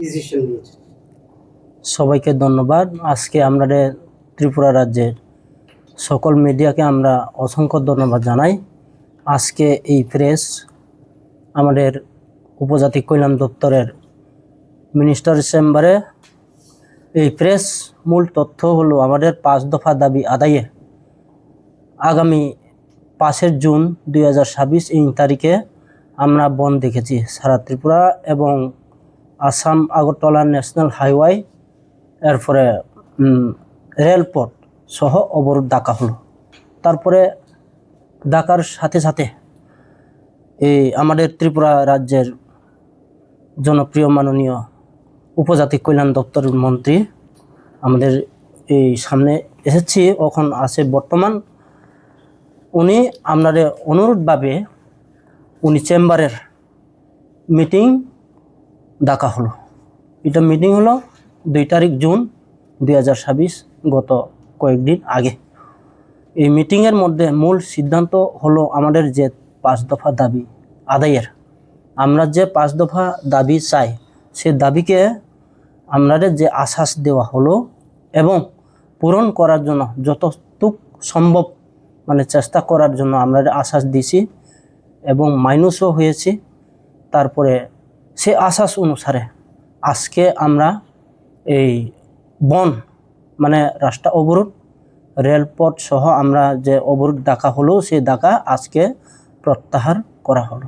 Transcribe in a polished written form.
Decision নিয়েছেন? সবাইকে ধন্যবাদ। আজকে আমাদের ত্রিপুরা রাজ্যের সকল মিডিয়াকে আমরা অসংখ্য ধন্যবাদ জানাই। আজকে এই প্রেস আমাদের উপজাতি কল্যাণ দপ্তরের মিনিস্টার চেম্বারে এই প্রেস মূল তথ্য হলো আমাদের 5 দফা দাবি আদায়ে আগামী 5 জুন 2026 এই তারিখে আমরা বন্ধ দেখেছি সারা ত্রিপুরা এবং আসাম আগরতলা ন্যাশনাল হাইওয়ে এরপরে রেলপথ সহ অবরোধ ডাকা হলো। তারপরে ডাকার সাথে সাথে এই আমাদের ত্রিপুরা রাজ্যের জনপ্রিয় মাননীয় উপজাতি কল্যাণ দপ্তরের মন্ত্রী আমাদের এই সামনে এসেছি, এখন আছে বর্তমান। উনি আপনাদের অনুরোধভাবে উনি চেম্বারের মিটিং ডাকা হলো। এটা মিটিং হলো 2 তারিখ জুন 2026, গত কয়েকদিন আগে। এই মিটিংয়ের মধ্যে মূল সিদ্ধান্ত হলো আমাদের যে 5 দফা দাবি আদায়ের। আমরা যে 5 দফা দাবি চাই সে দাবিকে আমাদের যে আশ্বাস দেওয়া হলো এবং পূরণ করার জন্য যতটুক সম্ভব চেষ্টা করার জন্য আমরা আশ্বাস দিছি এবং মাইনুসও হয়েছি। তারপরে সে আশ্বাস অনুসারে আজকে আমরা এই রাস্তা অবরোধ, রেলপথ সহ আমরা যে অবরোধ ডাকা হলো সেই ডাকা আজকে প্রত্যাহার করা হলো।